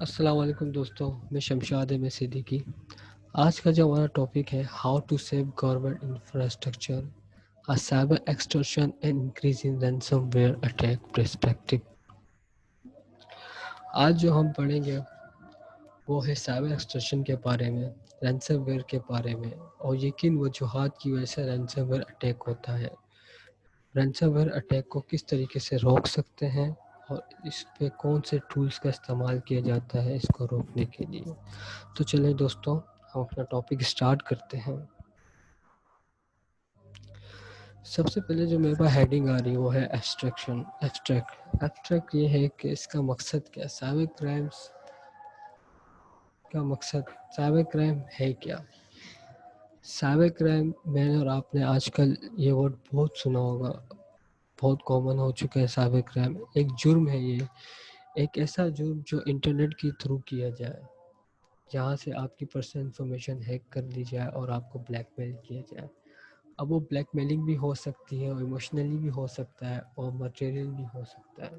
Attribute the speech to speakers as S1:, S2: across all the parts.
S1: السلام علیکم دوستوں، میں شمشاد احمد صدیقی۔ آج کا جو ہمارا ٹاپک ہے how to save government infrastructure cyber extortion and increasing ransomware attack perspective. آج جو ہم پڑھیں گے وہ ہے سائبر ایکسٹورشن کے بارے میں، رینسم ویئر کے بارے میں، اور یقین وجوہات کی وجہ سے رینسم ویئر اٹیک ہوتا ہے۔ رینسم ویئر اٹیک کو کس طریقے سے روک سکتے ہیں اور اس پہ کون سے ٹولز کا استعمال کیا جاتا ہے اس کو روکنے کے لیے۔ تو چلیں دوستوں، ہم اپنا ٹاپک اسٹارٹ کرتے ہیں۔ سب سے پہلے جو میرے پاس ہیڈنگ آ رہی ہے وہ ہے ایبسٹریکشن۔ ایبسٹریکٹ یہ ہے کہ اس کا مقصد کیا، سائبر کرائمز کا مقصد، سائبر کرائم ہے کیا۔ سائبر کرائم، میں نے اور آپ نے آج کل یہ ورڈ بہت سنا ہوگا، بہت کامن ہو چکا ہے۔ سائبر کرائم ایک جرم ہے، یہ ایک ایسا جرم جو انٹرنیٹ کے تھرو کیا جائے، جہاں سے آپ کی پرسنل انفارمیشن ہیک کر لی جائے اور آپ کو بلیک میل کیا جائے۔ اب وہ بلیک میلنگ بھی ہو سکتی ہے، اور ایموشنلی بھی ہو سکتا ہے، اور مٹیریل بھی ہو سکتا ہے،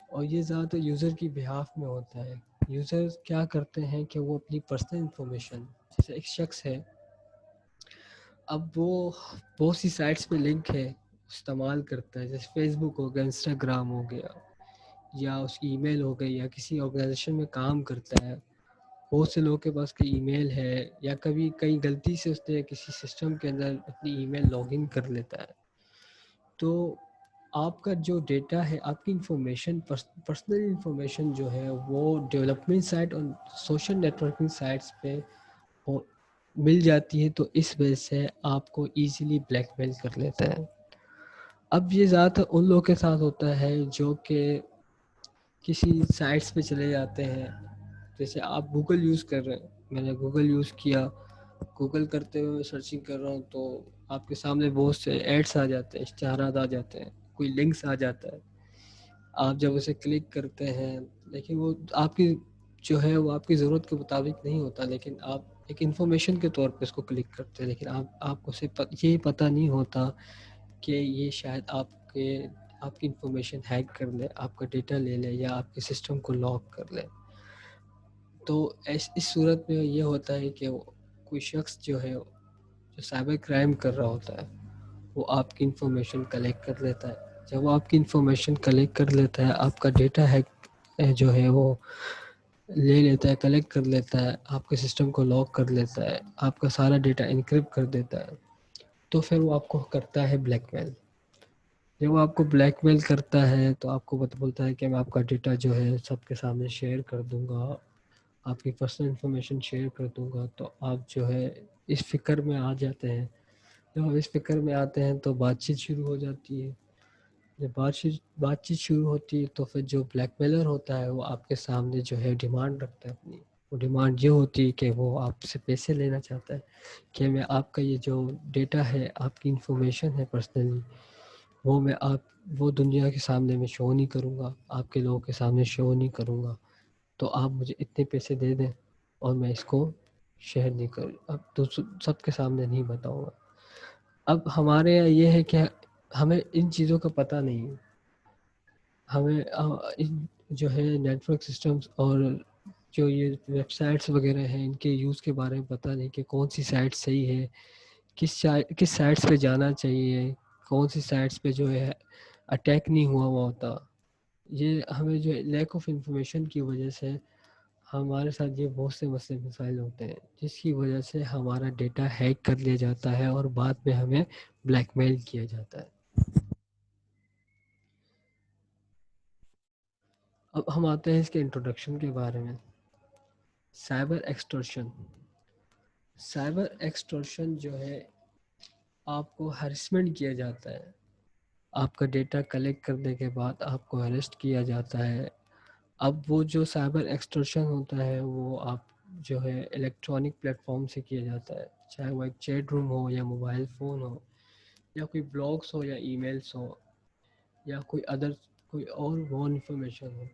S1: اور یہ زیادہ تر یوزر کی بہاف میں ہوتا ہے۔ یوزر کیا کرتے ہیں کہ وہ اپنی پرسنل انفارمیشن، جیسے ایک شخص ہے، اب وہ بہت سی سائٹس پہ لنک ہے استعمال کرتا ہے، جیسے فیس بک ہو گیا، انسٹاگرام ہو گیا، یا اس کی ای میل ہو گئی، یا کسی آرگنائزیشن میں کام کرتا ہے، بہت سے لوگوں کے پاس کوئی ای میل ہے، یا کبھی کئی غلطی سے اس نے کسی سسٹم کے اندر اپنی ای میل لاگ ان کر لیتا ہے، تو آپ کا جو ڈیٹا ہے، آپ کی انفارمیشن، پرسنل انفارمیشن جو ہے وہ ڈیولپمنٹ سائٹ اور سوشل نیٹورکنگ سائٹس پہ مل جاتی ہے، تو اس وجہ سے آپ کو ایزیلی بلیک میل کر لیتا ہے۔ اب یہ زیادہ تر ان لوگوں کے ساتھ ہوتا ہے جو کہ کسی سائٹس پہ چلے جاتے ہیں، جیسے آپ گوگل یوز کر رہے ہیں، میں نے گوگل یوز کیا، گوگل کرتے ہوئے سرچنگ کر رہا ہوں، تو آپ کے سامنے بہت سے ایڈس آ جاتے ہیں، اشتہارات آ جاتے ہیں، کوئی لنکس آ جاتا ہے، آپ جب اسے کلک کرتے ہیں، لیکن وہ آپ کی جو ہے وہ آپ کی ضرورت کے مطابق نہیں ہوتا، لیکن آپ ایک انفارمیشن کے طور پہ اس کو کلک کرتے ہیں، لیکن آپ کو یہ پتہ نہیں ہوتا کہ یہ شاید آپ کی انفارمیشن ہیک کر لے، آپ کا ڈیٹا لے لے، یا آپ کے سسٹم کو لاک کر لے۔ تو اس صورت میں یہ ہوتا ہے کہ کوئی شخص جو ہے جو سائبر کرائم کر رہا ہوتا ہے، وہ آپ کی انفارمیشن کلیکٹ کر لیتا ہے۔ جب وہ آپ کی انفارمیشن کلیکٹ کر لیتا ہے، آپ کا ڈیٹا ہیک جو ہے وہ لے لیتا ہے، کلیکٹ کر لیتا ہے، آپ کے سسٹم کو لاک کر لیتا ہے، آپ کا سارا ڈیٹا انکرپٹ کر دیتا ہے، تو پھر وہ آپ کو کرتا ہے بلیک میل۔ جب وہ آپ کو بلیک میل کرتا ہے تو آپ کو بولتا ہے کہ میں آپ کا ڈیٹا جو ہے سب کے سامنے شیئر کر دوں گا، آپ کی پرسنل انفارمیشن شیئر کر دوں گا، تو آپ جو ہے اس فکر میں آ جاتے ہیں۔ جب ہم اس فکر میں آتے ہیں تو بات چیت شروع ہو جاتی ہے۔ جب بات چیت شروع ہوتی ہے تو پھر جو بلیک میلر ہوتا ہے وہ آپ کے سامنے جو ہے ڈیمانڈ رکھتا ہے اپنی۔ وہ ڈیمانڈ یہ ہوتی ہے کہ وہ آپ سے پیسے لینا چاہتا ہے کہ میں آپ کا یہ جو ڈیٹا ہے، آپ کی انفارمیشن ہے پرسنلی، وہ دنیا کے سامنے میں شو نہیں کروں گا، آپ کے لوگوں کے سامنے شو نہیں کروں گا، تو آپ مجھے اتنے پیسے دے دیں اور میں اس کو شیئر نہیں کروں، اب تو سب کے سامنے نہیں بتاؤں گا۔ اب ہمارے یہاں یہ ہے کہ ہمیں ان چیزوں کا پتہ نہیں ہے، ہمیں جو ہے نیٹ ورک سسٹمز اور جو یہ ویب سائٹس وغیرہ ہیں، ان کے یوز کے بارے میں پتہ نہیں کہ کون سی سائٹ صحیح ہے، کس سائٹس پہ جانا چاہیے، کون سی سائٹس پہ جو ہے اٹیک نہیں ہوا ہوتا۔ یہ ہمیں جو لیک آف انفارمیشن کی وجہ سے ہمارے ساتھ یہ بہت سے مسائل ہوتے ہیں، جس کی وجہ سے ہمارا ڈیٹا ہیک کر لیا جاتا ہے اور بعد میں ہمیں بلیک میل کیا جاتا ہے۔ اب ہم آتے ہیں اس کے انٹروڈکشن کے بارے میں۔ سائبر ایکسٹورشن۔ سائبر ایکسٹورشن جو ہے، آپ کو ہراسمنٹ کیا جاتا ہے، آپ کا ڈیٹا کلیکٹ کرنے کے بعد آپ کو اریسٹ کیا جاتا ہے۔ اب وہ جو سائبر ایکسٹورشن ہوتا ہے وہ آپ جو ہے الیکٹرانک پلیٹ فارم سے کیا جاتا ہے، چاہے وہ ایک چیٹ روم ہو، یا موبائل فون ہو، یا کوئی بلاگس ہو، یا ای میلس ہو، یا کوئی اور انفارمیشن ہو۔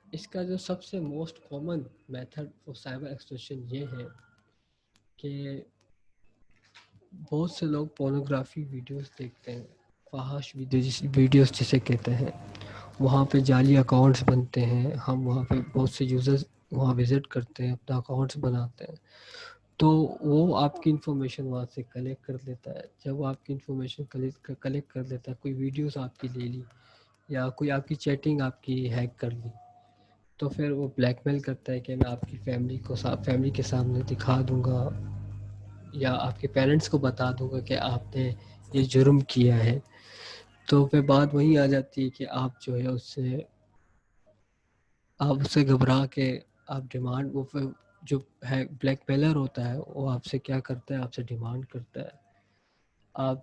S1: اس کا جو سب سے most common method for cyber extortion یہ ہے کہ بہت سے لوگ پورنوگرافی ویڈیوز دیکھتے ہیں، فحش ویڈیوز جسے کہتے ہیں، وہاں پہ جعلی اکاؤنٹس بنتے ہیں، ہم وہاں پہ بہت سے یوزرز وہاں وزٹ کرتے ہیں، اپنا اکاؤنٹس بناتے ہیں، تو وہ آپ کی انفارمیشن وہاں سے کلیکٹ کر لیتا ہے. جب وہ آپ کی انفارمیشن کلیکٹ کر لیتا ہے، کوئی ویڈیوز آپ کی لے لی یا کوئی آپ کی چیٹنگ آپ کی ہیک کر لی، تو پھر وہ بلیک میل کرتا ہے کہ میں آپ کی فیملی کے سامنے دکھا دوں گا یا آپ کے پیرنٹس کو بتا دوں گا کہ آپ نے یہ جرم کیا ہے. تو پھر بات وہیں آ جاتی ہے کہ آپ جو ہے آپ اس سے گھبرا کے آپ ڈیمانڈ، وہ پھر جو ہے بلیک میلر ہوتا ہے وہ آپ سے کیا کرتا ہے، آپ سے ڈیمانڈ کرتا ہے.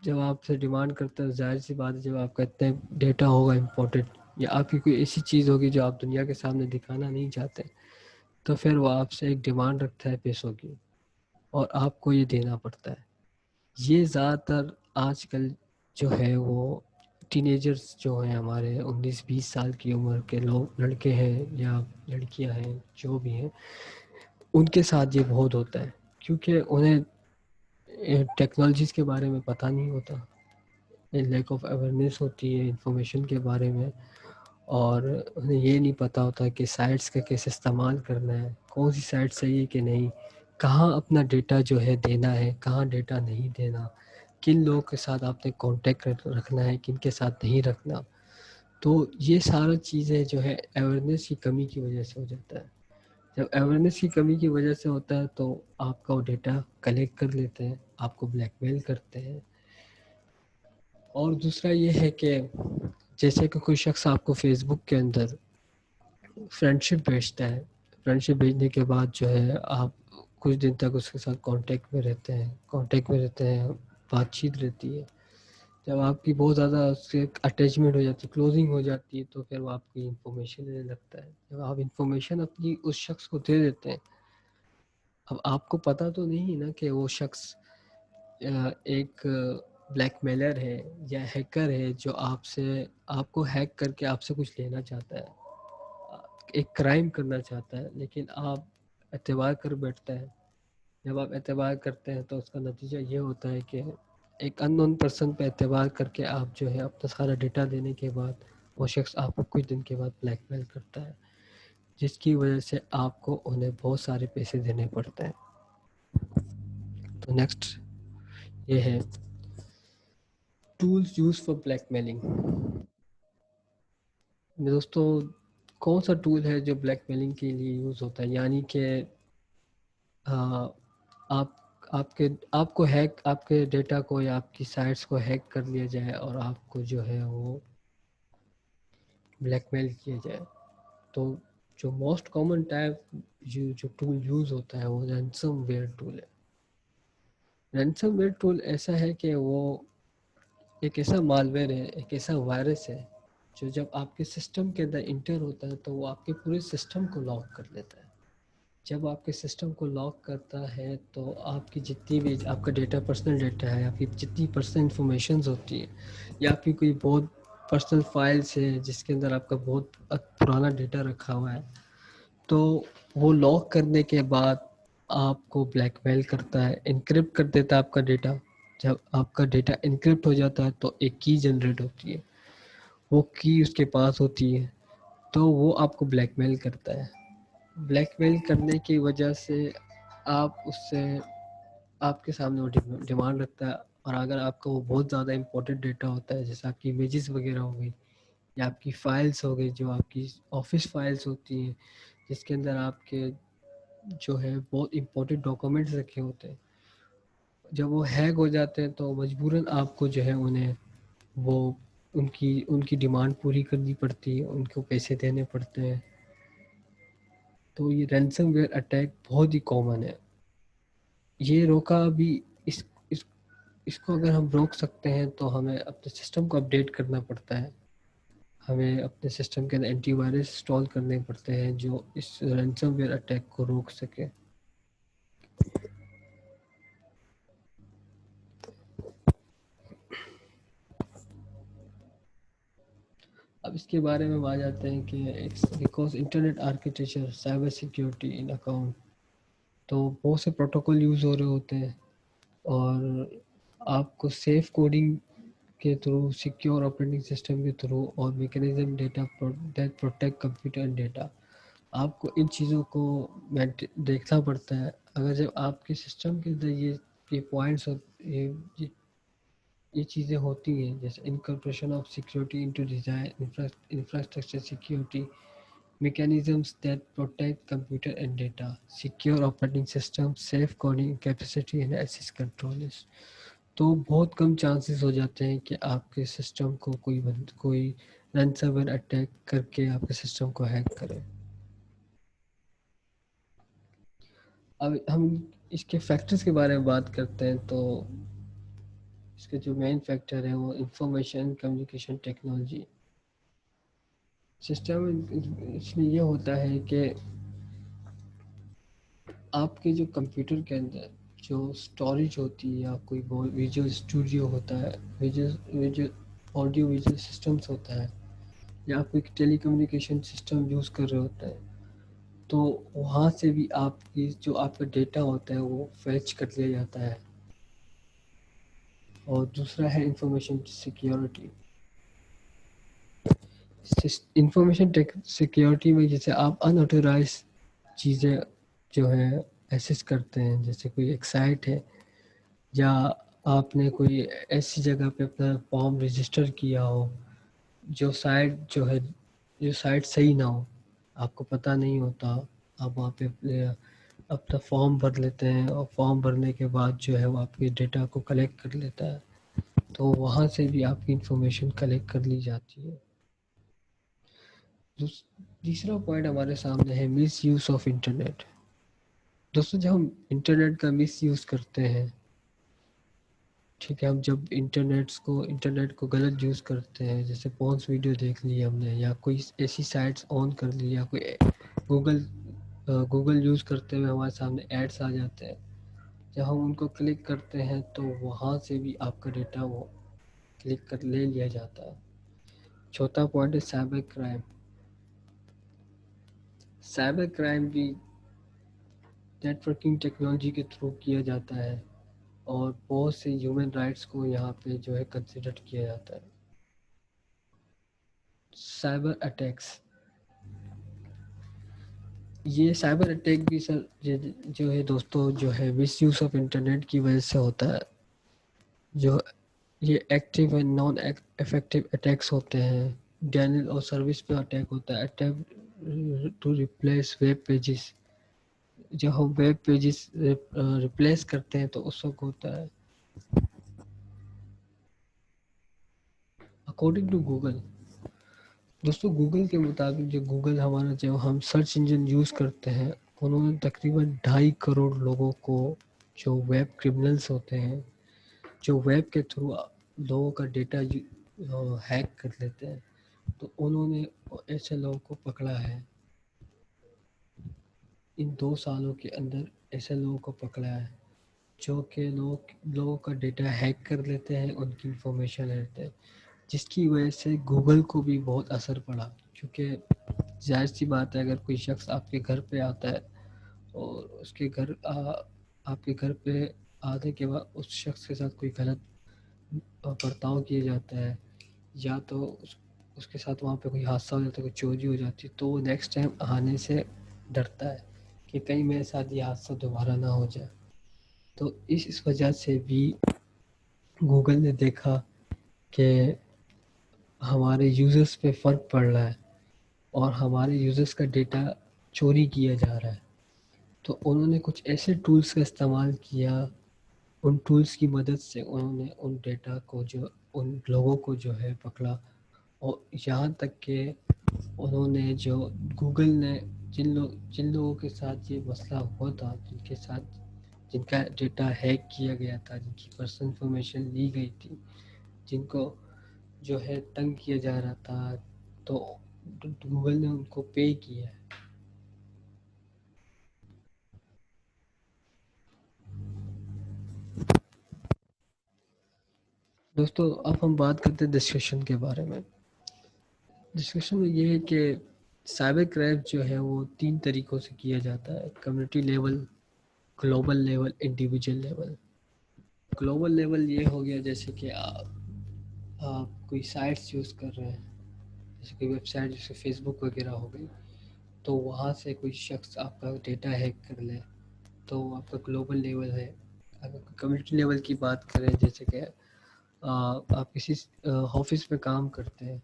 S1: جب آپ سے ڈیمانڈ کرتا ہے، ظاہر سی بات ہے جب آپ کہتے ہیں ڈیٹا ہوگا امپورٹنٹ یا آپ کی کوئی ایسی چیز ہوگی جو آپ دنیا کے سامنے دکھانا نہیں چاہتے، تو پھر وہ آپ سے ایک ڈیمانڈ رکھتا ہے پیسوں کی اور آپ کو یہ دینا پڑتا ہے. یہ زیادہ تر آج کل جو ہے وہ ٹینیجرز جو ہیں ہمارے 19-20 سال کی عمر کے لوگ، لڑکے ہیں یا لڑکیاں ہیں جو بھی ہیں، ان کے ساتھ یہ بہت ہوتا ہے کیونکہ انہیں ٹیکنالوجیز کے بارے میں پتہ نہیں ہوتا، لیک آف اویئرنیس ہوتی ہے انفارمیشن کے بارے میں، اور انہیں یہ نہیں پتہ ہوتا کہ سائٹس کا کیسے استعمال کرنا ہے، کون سی سائٹ صحیح ہے کہ نہیں، کہاں اپنا ڈیٹا جو ہے دینا ہے، کہاں ڈیٹا نہیں دینا، کن لوگوں کے ساتھ آپ نے کانٹیکٹ رکھنا ہے، کن کے ساتھ نہیں رکھنا. تو یہ سارا چیزیں جو ہے اویئرنیس کی کمی کی وجہ سے ہو جاتا ہے. جب اویئرنیس کی کمی کی وجہ سے ہوتا ہے تو آپ کا وہ ڈیٹا کلیکٹ کر لیتے ہیں، آپ کو بلیک میل کرتے ہیں. اور دوسرا یہ ہے کہ جیسے کہ کوئی شخص آپ کو فیس بک کے اندر فرینڈ شپ بھیجتا ہے، فرینڈ شپ بھیجنے کے بعد جو ہے آپ کچھ دن تک اس کے ساتھ کانٹیکٹ میں رہتے ہیں، بات چیت رہتی ہے. جب آپ کی بہت زیادہ اس سے اٹیچمنٹ ہو جاتی ہے، کلوزنگ ہو جاتی ہے، تو پھر وہ آپ کی انفارمیشن لینے لگتا ہے. جب آپ انفارمیشن اپنی اس شخص کو دے دیتے ہیں، اب آپ کو پتہ تو نہیں نا کہ وہ شخص ایک بلیک میلر ہے یا ہیکر ہے جو آپ کو ہیک کر کے آپ سے کچھ لینا چاہتا ہے، ایک کرائم کرنا چاہتا ہے، لیکن آپ اعتبار کر بیٹھتا ہے. جب آپ اعتبار کرتے ہیں تو اس کا نتیجہ یہ ہوتا ہے کہ ایک ان نون پرسن پہ اعتبار کر کے آپ جو ہے اپنا سارا ڈیٹا دینے کے بعد وہ شخص آپ کو کچھ دن کے بعد بلیک میل کرتا ہے، جس کی وجہ سے آپ کو انہیں بہت سارے پیسے دینے پڑتے ہیں. تو نیکسٹ یہ ہے tools use for black mailing. دوستو کون سا ٹول ہے جو بلیک میلنگ کے لیے یوز ہوتا ہے، یعنی کہ آپ کو آپ کے ڈیٹا کو یا آپ کی سائٹس کو ہیک کر لیا جائے اور آپ کو جو ہے وہ بلیک میل کیا جائے. تو جو موسٹ کامن ٹائپ جو ٹول یوز ہوتا ہے وہ رینسم ویئر ٹول ہے. رینسم ویئر ٹول ایسا ہے کہ وہ ایک ایسا مالویئر ہے، ایک ایسا وائرس ہے جو جب آپ کے سسٹم کے اندر انٹر ہوتا ہے تو وہ آپ کے پورے سسٹم کو لاک کر لیتا ہے. جب آپ کے سسٹم کو لاک کرتا ہے تو آپ کی جتنی بھی آپ کا ڈیٹا، پرسنل ڈیٹا ہے، آپ کی جتنی پرسنل انفارمیشنز ہوتی ہیں یا آپ کی کوئی بہت پرسنل فائلز ہے جس کے اندر آپ کا بہت پرانا ڈیٹا رکھا ہوا ہے، تو وہ لاک کرنے کے بعد آپ کو بلیک میل کرتا ہے، انکرپٹ کر دیتا ہے آپ کا ڈیٹا. جب آپ کا ڈیٹا انکرپٹ ہو جاتا ہے تو ایک کی جنریٹ ہوتی ہے، وہ کی اس کے پاس ہوتی ہے، تو وہ آپ کو بلیک میل کرتا ہے. بلیک میل کرنے کی وجہ سے آپ کے سامنے وہ ڈیمانڈ رکھتا ہے. اور اگر آپ کا وہ بہت زیادہ امپورٹنٹ ڈیٹا ہوتا ہے، جیسے آپ کی امیجز وغیرہ ہو گئی یا آپ کی فائلز ہو گئی، جو آپ کی آفس فائلز ہوتی ہیں جس کے اندر آپ کے جو ہے بہت امپورٹنٹ ڈاکومنٹس رکھے ہوتے ہیں، جب وہ ہیک ہو جاتے ہیں تو مجبوراً آپ کو جو ہے انہیں ان کی ڈیمانڈ پوری کرنی پڑتی ہے، ان کو پیسے دینے پڑتے ہیں. تو یہ رینسم ویئر اٹیک بہت ہی کامن ہے. یہ روکا بھی اس کو اگر ہم روک سکتے ہیں تو ہمیں اپنے سسٹم کو اپڈیٹ کرنا پڑتا ہے، ہمیں اپنے سسٹم کے اندر اینٹی وائرس انسٹال کرنے پڑتے ہیں جو اس رینسم ویئر اٹیک کو روک سکے. اب اس کے بارے میں ہم آ جاتے ہیں کہ because internet architecture, cyber security in account, تو بہت سے پروٹوکول یوز ہو رہے ہوتے ہیں اور آپ کو سیف کوڈنگ کے تھرو، سیکیور آپریٹنگ سسٹم کے تھرو، اور mechanism data that protect computer and data. آپ کو ان چیزوں کو دیکھنا پڑتا ہے. اگر جب آپ کے سسٹم کے اندر یہ پوائنٹس یہ چیزیں ہوتی ہیں، جیسے incorporation of security into design, infrastructure security, mechanisms that protect computer and data, secure operating system, safe coding capacity and access controls. تو بہت کم چانسز ہو جاتے ہیں کہ آپ کے سسٹم کو کوئی رینسم ویئر اٹیک کر کے آپ کے سسٹم کو ہیک کرے. اب ہم اس کے فیکٹرز کے بارے میں بات کرتے ہیں. تو اس کے جو مین فیکٹر ہے وہ انفارمیشن کمیونیکیشن ٹیکنالوجی. سسٹم اس میں یہ ہوتا ہے کہ آپ کے جو کمپیوٹر کے اندر جو اسٹوریج ہوتی ہے، یا کوئی ویژول اسٹوڈیو ہوتا ہے، آڈیو ویژول سسٹمس ہوتا ہے، یا آپ کوئی ٹیلی کمیونیکیشن سسٹم یوز کر رہے ہوتے ہیں، تو وہاں سے بھی آپ کی جو آپ کا ڈیٹا ہوتا ہے وہ فیچ کر لیا جاتا ہے. اور دوسرا ہے انفارمیشن سیکیورٹی. انفارمیشن سیکیورٹی میں جیسے آپ انآتھورائز چیزیں جو ہے ایکسس کرتے ہیں، جیسے کوئی ایک سائٹ ہے، یا آپ نے کوئی ایسی جگہ پہ اپنا فارم رجسٹر کیا ہو جو سائٹ صحیح نہ ہو، آپ کو پتہ نہیں ہوتا، آپ وہاں پہ اپنا فارم بھر لیتے ہیں، اور فارم بھرنے کے بعد جو ہے وہ آپ کے ڈیٹا کو کلیکٹ کر لیتا ہے. تو وہاں سے بھی آپ کی انفارمیشن کلیکٹ کر لی جاتی ہے. تیسرا پوائنٹ ہمارے سامنے ہے مس یوز آف انٹرنیٹ. دوستوں، جب ہم انٹرنیٹ کا مس یوز کرتے ہیں، ٹھیک ہے، ہم جب انٹرنیٹ کو غلط یوز کرتے ہیں، جیسے پونس ویڈیو دیکھ لی ہم نے، یا کوئی ایسی سائٹس آن کر لی، یا کوئی گوگل یوز کرتے ہوئے ہمارے سامنے ایڈس آ جاتے ہیں، جب ہم ان کو کلک کرتے ہیں تو وہاں سے بھی آپ کا ڈیٹا وہ کلک کر لے لیا جاتا ہے. چوتھا پوائنٹ ہے سائبر کرائم. سائبر کرائم بھی نیٹ ورکنگ ٹیکنالوجی کے تھرو کیا جاتا ہے، اور بہت سے ہیومن رائٹس کو یہاں پہ جو ہے کنسیڈر کیا جاتا ہے. سائبر اٹیکس، یہ سائبر اٹیک بھی سر جو ہے دوستوں جو ہے مس یوز آف انٹرنیٹ کی وجہ سے ہوتا ہے. جو یہ active and non effective attacks ہوتے ہیں. ڈینل اور سروس پہ اٹیک ہوتا ہے. Attack to replace web pages, جب ہم ویب پیجز ریپلیس کرتے ہیں تو اس وقت ہوتا ہے. اکارڈنگ ٹو گوگل، دوستوں گوگل کے مطابق جو گوگل ہمارا جو ہم سرچ انجن یوز کرتے ہیں، انہوں نے تقریباً 2.5 کروڑ لوگوں کو جو ویب کرمنلز ہوتے ہیں، جو ویب کے تھرو لوگوں کا ڈیٹا ہیک کر لیتے ہیں، تو انہوں نے ایسے لوگوں کو پکڑا ہے. ان 2 سالوں کے اندر ایسے لوگوں کو پکڑا ہے جو کہ لوگوں کا ڈیٹا ہیک کر لیتے ہیں، ان کی انفارمیشن لیتے ہیں، جس کی وجہ سے گوگل کو بھی بہت اثر پڑا. کیونکہ ظاہر سی بات ہے، اگر کوئی شخص آپ کے گھر پہ آتا ہے اور اس کے گھر آپ کے گھر پہ آنے کے بعد اس شخص کے ساتھ کوئی غلط برتاؤ کیا جاتا ہے، یا تو اس کے ساتھ وہاں پہ کوئی حادثہ ہو جاتا ہے، کوئی چوری ہو جاتی ہے، تو وہ نیکسٹ ٹائم آنے سے ڈرتا ہے کہ کہیں میرے ساتھ یہ حادثہ دوبارہ نہ ہو جائے. تو اس وجہ سے بھی گوگل نے دیکھا کہ ہمارے یوزرز پہ فرق پڑ رہا ہے اور ہمارے یوزرز کا ڈیٹا چوری کیا جا رہا ہے. تو انہوں نے کچھ ایسے ٹولز کا استعمال کیا. ان ٹولز کی مدد سے انہوں نے ان ڈیٹا کو ان لوگوں کو جو ہے پکڑا. اور یہاں تک کہ انہوں نے جو گوگل نے جن لوگوں کے ساتھ یہ مسئلہ ہوا تھا، جن کا ڈیٹا ہیک کیا گیا تھا، جن کی پرسنل انفارمیشن لی گئی تھی، جن کو جو ہے تنگ کیا جا رہا تھا، تو گوگل نے ان کو پے کیا ہے. دوستو اب ہم بات کرتے ہیں ڈسکشن کے بارے میں. ڈسکشن میں یہ ہے کہ سائبر کرائم جو ہے وہ 3 طریقوں سے کیا جاتا ہے: community level, global level, individual level. Global level یہ ہو گیا جیسے کہ آپ کوئی سائٹس یوز کر رہے ہیں، جیسے کوئی ویب سائٹ جیسے فیس بک وغیرہ ہو گئی، تو وہاں سے کوئی شخص آپ کا ڈیٹا ہیک کر لے تو آپ کا گلوبل لیول ہے. اگر کمیونٹی لیول کی بات کریں، جیسے کہ آپ کسی آفس میں کام کرتے ہیں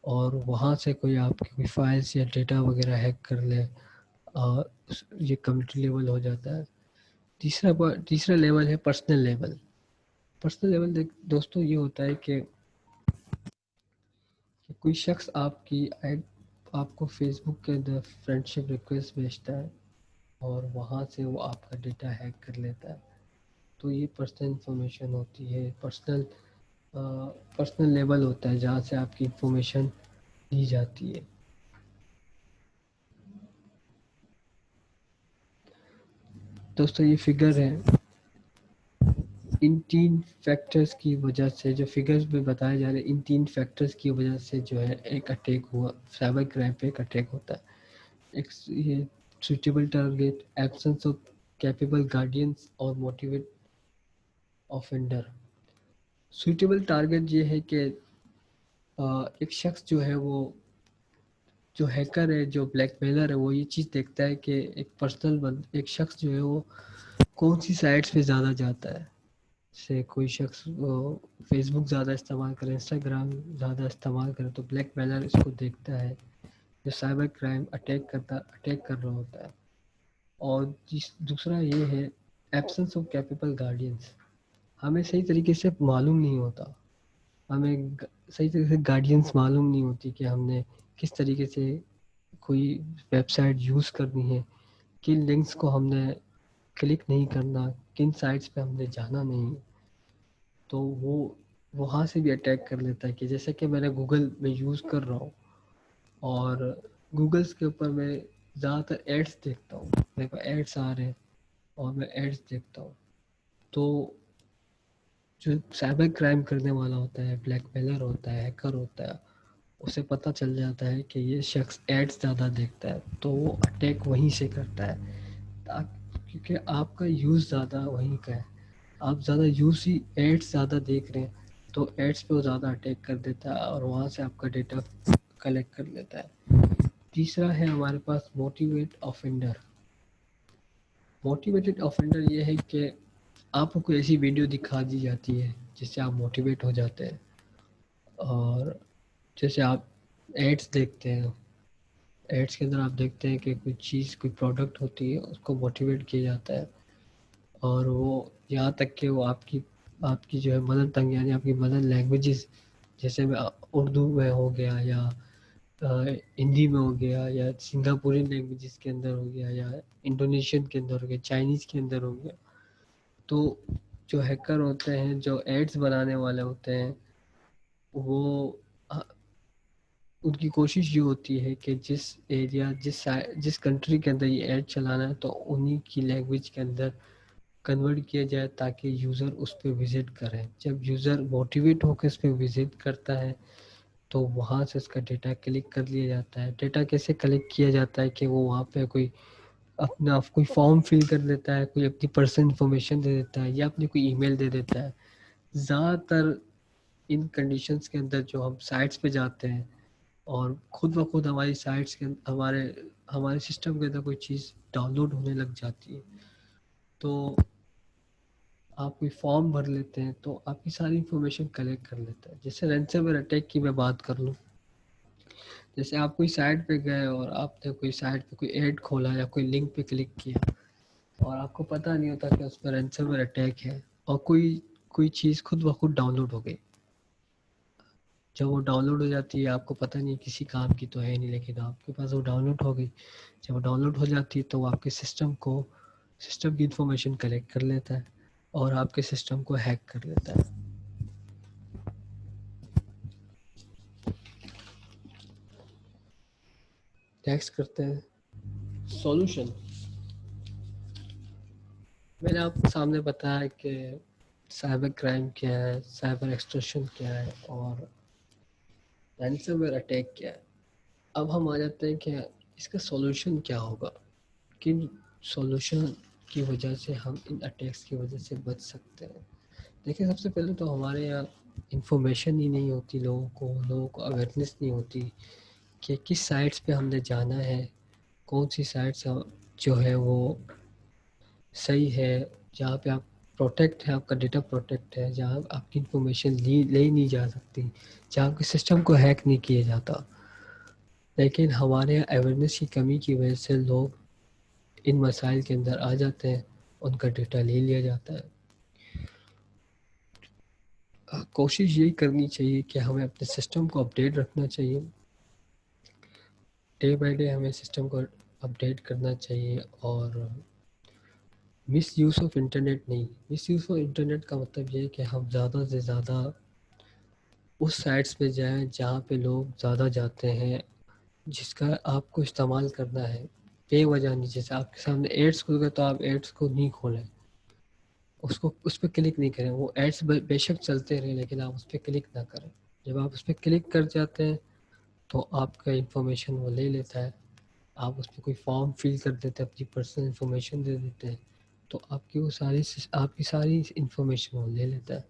S1: اور وہاں سے کوئی آپ کی کوئی فائلس یا ڈیٹا وغیرہ ہیک کر لے، یہ کمیونٹی لیول ہو جاتا ہے. تیسرا لیول ہے پرسنل لیول. پرسنل لیول دوستوں یہ ہوتا ہے کہ کوئی شخص آپ کو فیس بک کے اندر فرینڈ شپ ریکویسٹ بھیجتا ہے اور وہاں سے وہ آپ کا ڈیٹا ہیک کر لیتا ہے. تو یہ پرسنل انفارمیشن ہوتی ہے، پرسنل لیول ہوتا ہے جہاں سے آپ کی انفارمیشن لی جاتی ہے. دوستو یہ فگر ہے، ان 3 فیکٹرز کی وجہ سے، جو فگرز میں بتائے جا رہے ہیں، ان 3 فیکٹرز کی وجہ سے جو ہے ایک اٹیک ہوا، سائبر کرائم پہ ایک اٹیک ہوتا ہے. ایک یہ suitable target, absence of capable guardians اور موٹیویٹ آفینڈر. سوٹیبل ٹارگیٹ یہ ہے کہ ایک شخص جو ہے وہ جو ہیکر ہے، جو بلیک میلر ہے، وہ یہ چیز دیکھتا ہے کہ ایک شخص جو ہے وہ کون سی سائٹس پہ زیادہ جاتا ہے. سے کوئی شخص فیس بک زیادہ استعمال کرے، انسٹاگرام زیادہ استعمال کرے، تو بلیک میلر اس کو دیکھتا ہے جو سائبر کرائم اٹیک کر رہا ہوتا ہے. اور دوسرا یہ ہے ایبسنس آف کیپیبل گارڈینس. ہمیں صحیح طریقے سے معلوم نہیں ہوتا، ہمیں صحیح طریقے سے گارڈینس معلوم نہیں ہوتی کہ ہم نے کس طریقے سے کوئی ویب سائٹ یوز کرنی ہے، کن لنکس کو ہم نے کلک نہیں کرنا، کن سائٹس پہ ہم نے جانا نہیں. تو وہ وہاں سے بھی اٹیک کر لیتا ہے کہ جیسے کہ میں نے گوگل میں یوز کر رہا ہوں اور گوگلس کے اوپر میں زیادہ تر ایڈس دیکھتا ہوں، میرے پاس ایڈس آ رہے ہیں اور میں ایڈس دیکھتا ہوں. تو جو سائبر کرائم کرنے والا ہوتا ہے، بلیک میلر ہوتا ہے، ہیکر ہوتا ہے، اسے پتہ چل جاتا ہے کہ یہ شخص ایڈس زیادہ دیکھتا ہے تو وہ اٹیک وہیں سے کرتا ہے. کیونکہ آپ کا یوز زیادہ وہیں کا ہے، آپ زیادہ یوز ہی ایڈس زیادہ دیکھ رہے ہیں تو ایڈس پہ وہ زیادہ اٹیک کر دیتا ہے اور وہاں سے آپ کا ڈیٹا کلیکٹ کر لیتا ہے. تیسرا ہے ہمارے پاس موٹیویٹ آفینڈر. موٹیویٹڈ آفینڈر یہ ہے کہ آپ کو کوئی ایسی ویڈیو دکھا دی جاتی ہے جس سے آپ موٹیویٹ ہو جاتے ہیں، اور جیسے آپ ایڈس دیکھتے ہیں، ایڈس کے اندر آپ دیکھتے ہیں کہ کوئی چیز، کوئی پروڈکٹ ہوتی ہے، اس کو موٹیویٹ کیا جاتا ہے اور وہ یہاں تک کہ وہ آپ کی جو ہے مدر ٹنگ، یعنی آپ کی مدر لینگویجز، جیسے میں اردو میں ہو گیا یا ہندی میں ہو گیا یا سنگاپورین لینگویجز کے اندر ہو گیا یا انڈونیشین کے اندر ہو گیا، چائنیز کے اندر ہو گیا. تو جو ہیکر ہوتے ہیں، جو ایڈس بنانے والے ہوتے ہیں، وہ ان کی کوشش یہ ہوتی ہے کہ جس کنٹری کے اندر یہ ایڈ چلانا ہے تو انہی کی لینگویج کے اندر کنورٹ کیا جائے تاکہ یوزر اس پہ وزٹ کریں. جب یوزر موٹیویٹ ہو کے اس پہ وزٹ کرتا ہے تو وہاں سے اس کا ڈیٹا کلیک کر لیا جاتا ہے. ڈیٹا کیسے کلیکٹ کیا جاتا ہے کہ وہ وہاں پہ کوئی فارم فل کر دیتا ہے، کوئی اپنی پرسنل انفارمیشن دے دیتا ہے یا اپنی کوئی ای میل دے دیتا ہے. زیادہ تر ان کنڈیشنز کے اندر جو ہم سائٹس پہ جاتے ہیں اور خود بخود ہماری سائٹس کے ہمارے سسٹم کے اندر کوئی چیز ڈاؤن لوڈ ہونے لگ جاتی ہے تو آپ کوئی فارم بھر لیتے ہیں تو آپ کی ساری انفارمیشن کلیکٹ کر لیتا ہے. جیسے رینسم ویئر اٹیک کی میں بات کر لوں، جیسے آپ کوئی سائٹ پہ گئے اور آپ نے کوئی سائٹ پہ کوئی ایڈ کھولا یا کوئی لنک پہ کلک کیا اور آپ کو پتہ نہیں ہوتا کہ اس پر رینسم ویئر اٹیک ہے اور کوئی چیز خود بخود ڈاؤن لوڈ ہو گئی. جب وہ ڈاؤن لوڈ ہو جاتی ہے، آپ کو پتہ نہیں کسی کام کی تو ہے نہیں، لیکن آپ کے پاس وہ ڈاؤن لوڈ ہو گئی. جب وہ ڈاؤن لوڈ ہو جاتی ہے تو وہ آپ کے سسٹم کی انفارمیشن کلیکٹ کر لیتا ہے اور آپ کے سسٹم کو ہیک کر لیتا ہے. نیکسٹ کرتے ہیں سولوشن. میں نے آپ کے سامنے بتایا کہ سائبر کرائم کیا ہے، سائبر ایکسٹورشن کیا ہے اور رینسم ویئر اٹیک کیا ہے. اب ہم آ جاتے ہیں کہ اس کا سولوشن کیا ہوگا، کن سولوشن کی وجہ سے ہم ان اٹیکس کی وجہ سے بچ سکتے ہیں. دیکھیں، سب سے پہلے تو ہمارے یہاں انفارمیشن ہی نہیں ہوتی لوگوں کو اویئرنیس نہیں ہوتی کہ کس سائٹس پہ ہم نے جانا ہے، کون سی سائٹس جو ہے وہ صحیح ہے، جہاں پہ آپ پروٹیکٹ ہے، آپ کا ڈیٹا پروٹیکٹ ہے، جہاں آپ کی انفارمیشن لے نہیں جا سکتی، جہاں آپ کے سسٹم کو ہیک نہیں کیا جاتا. لیکن ہمارے اویئرنیس کی کمی کی وجہ سے لوگ ان مسائل کے اندر آ جاتے ہیں، ان کا ڈیٹا لے لیا جاتا ہے. کوشش یہی کرنی چاہیے کہ ہمیں اپنے سسٹم کو اپڈیٹ رکھنا چاہیے، ڈے بائی ڈے ہمیں سسٹم کو اپڈیٹ کرنا چاہیے. اور مس یوز آف انٹرنیٹ نہیں، مس یوز آف انٹرنیٹ کا مطلب یہ ہے کہ ہم زیادہ سے زیادہ اس سائٹس پہ جائیں جہاں پہ لوگ زیادہ جاتے ہیں، جس کا آپ کو استعمال کرنا ہے بے وجہ نہیں. جیسے آپ کے سامنے ایڈس کھل گئے تو آپ ایڈس کو نہیں کھولیں، اس پہ کلک نہیں کریں. وہ ایڈس بے شک چلتے رہیں لیکن آپ اس پہ کلک نہ کریں. جب آپ اس پہ کلک کر جاتے ہیں تو آپ کا انفارمیشن وہ لے لیتا ہے. آپ اس پہ کوئی فارم فل کر دیتے ہیں، اپنی پرسنل انفارمیشن دے دیتے ہیں، تو آپ کی ساری انفارمیشن وہ لے لیتا ہے.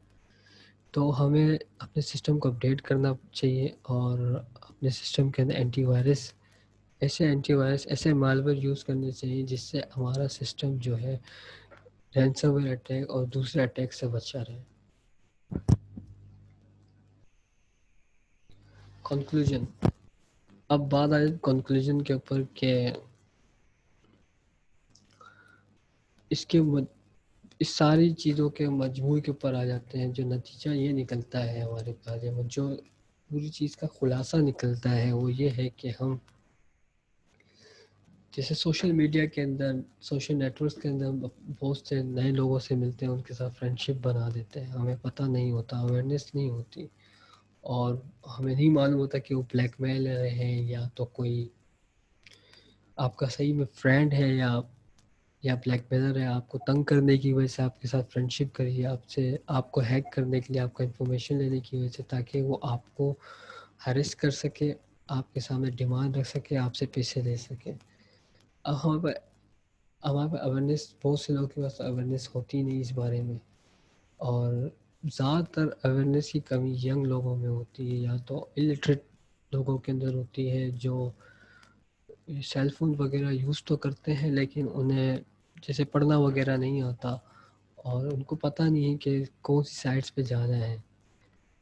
S1: تو ہمیں اپنے سسٹم کو اپڈیٹ کرنا چاہیے اور اپنے سسٹم کے اندر اینٹی وائرس ایسے مالور یوز کرنے چاہیے جس سے ہمارا سسٹم جو ہے رینسم ویئر اٹیک اور دوسرے اٹیک سے بچا رہے. کنکلوژن. اب بات آئی کنکلوژن کے اوپر کہ اس ساری چیزوں کے مجموعے کے اوپر آ جاتے ہیں. جو نتیجہ یہ نکلتا ہے ہمارے پاس، جو پوری چیز کا خلاصہ نکلتا ہے وہ یہ ہے کہ ہم جیسے سوشل میڈیا کے اندر، سوشل نیٹورکس کے اندر بہت سے نئے لوگوں سے ملتے ہیں، ان کے ساتھ فرینڈ شپ بنا دیتے ہیں. ہمیں پتہ نہیں ہوتا، اویئرنیس نہیں ہوتی، اور ہمیں نہیں معلوم ہوتا کہ وہ بلیک میلر ہیں یا تو کوئی آپ کا صحیح میں فرینڈ ہے یا بلیک میلر ہے. آپ کو تنگ کرنے کی وجہ سے آپ کے ساتھ فرینڈ شپ کری، آپ کو ہیک کرنے کے لیے، آپ کا انفارمیشن لینے کی وجہ سے، تاکہ وہ آپ کو ہریس کر سکے، آپ کے سامنے ڈیمانڈ رکھ سکے، آپ سے پیسے لے سکے. اب ہمارے پہ اویئرنیس، بہت سے لوگوں کے پاس اویئرنیس ہوتی نہیں اس بارے میں، اور زیادہ تر اویئرنیس کی کمی ینگ لوگوں میں ہوتی ہے، یا تو الٹریٹ لوگوں کے اندر ہوتی ہے جو سیل فون وغیرہ یوز تو کرتے ہیں لیکن انہیں جیسے پڑھنا وغیرہ نہیں آتا، اور ان کو پتہ نہیں ہے کہ کون سی سائٹس پہ جانا ہے.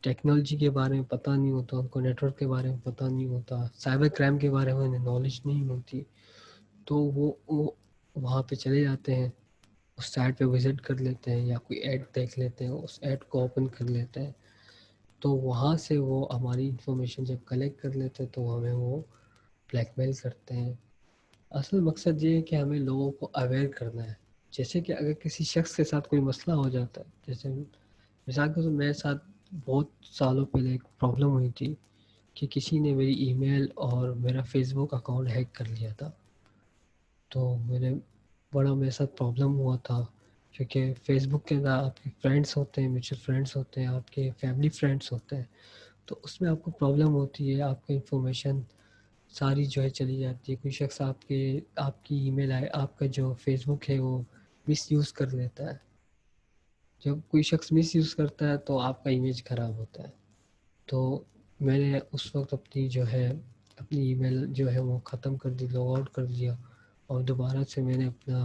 S1: ٹیکنالوجی کے بارے میں پتہ نہیں ہوتا ان کو، نیٹ ورک کے بارے میں پتہ نہیں ہوتا، سائبر کرائم کے بارے میں انہیں نالج نہیں ہوتی. تو وہ وہاں پہ چلے جاتے ہیں، اس سائٹ پہ وزٹ کر لیتے ہیں، یا کوئی ایڈ دیکھ لیتے ہیں، اس ایڈ کو اوپن کر لیتے ہیں. تو وہاں سے وہ ہماری انفارمیشن جب کلیکٹ کر لیتے ہیں تو ہمیں وہ بلیک میل کرتے ہیں. اصل مقصد یہ ہے کہ ہمیں لوگوں کو اویئر کرنا ہے. جیسے کہ اگر کسی شخص کے ساتھ کوئی مسئلہ ہو جاتا ہے، جیسے مثال کے طور میرے ساتھ بہت سالوں پہلے ایک پرابلم ہوئی تھی کہ کسی نے میری ای میل اور میرا فیس بک اکاؤنٹ ہیک کر لیا تھا. تو میرے ساتھ پرابلم ہوا تھا، کیونکہ فیس بک کے اندر آپ کے فرینڈس ہوتے ہیں، میوچل فرینڈس ہوتے ہیں، آپ کے فیملی فرینڈس ہوتے ہیں، تو اس میں آپ کو پرابلم ہوتی ہے. آپ کی انفارمیشن ساری جو ہے چلی جاتی ہے. کوئی شخص آپ کی ای میل آپ کا جو فیس بک ہے وہ مس یوز کر لیتا ہے. جب کوئی شخص مس یوز کرتا ہے تو آپ کا امیج خراب ہوتا ہے. تو میں نے اس وقت اپنی ای میل جو ہے وہ ختم کر دی، لاگ آؤٹ کر دیا، اور دوبارہ سے میں نے اپنا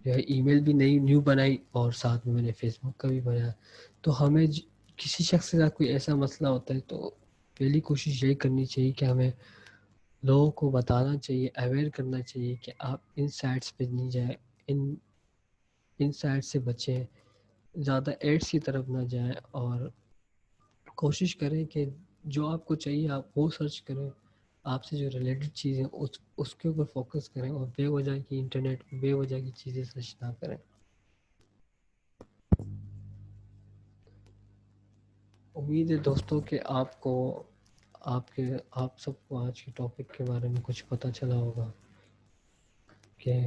S1: جو ہے ای میل بھی نیو بنائی، اور ساتھ میں نے فیس بک کا بھی بنایا. تو ہمیں کسی شخص کے ساتھ کوئی ایسا مسئلہ ہوتا ہے تو پہلی کوشش یہی کرنی چاہیے کہ ہمیں لوگوں کو بتانا چاہیے، اویئر کرنا چاہیے کہ آپ ان سائٹس پہ نہیں جائیں، ان سائٹ سے بچیں، زیادہ ایڈس کی طرف نہ جائیں، اور کوشش کریں کہ جو آپ کو چاہیے آپ وہ سرچ کریں. آپ سے جو ریلیٹڈ چیزیں اس کے اوپر فوکس کریں، اور بے وجہ کی انٹرنیٹ پہ بے وجہ کی چیزیں سرچ نہ کریں. امید ہے دوستوں کہ آپ سب کو آج کے ٹاپک کے بارے میں کچھ پتہ چلا ہوگا کہ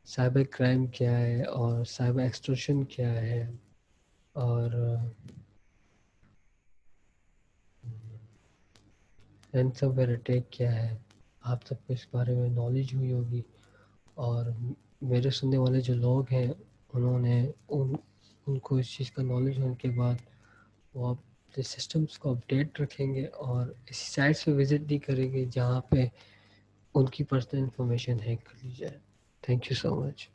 S1: سائبر کرائم کیا ہے، اور سائبر ایکسٹورشن کیا ہے، اور رینسم ویئر اٹیک کیا ہے. آپ سب کو اس بارے میں نالج ہوئی ہوگی، اور میرے سننے والے جو لوگ ہیں انہوں نے ان کو اس چیز کا نالج ہونے کے بعد وہ اپنے سسٹمس کو اپڈیٹ رکھیں گے اور ایسی سائٹس پہ وزٹ نہیں کریں گے جہاں پہ ان کی پرسنل انفارمیشن ہیک کر لی جائے. Thank you so much.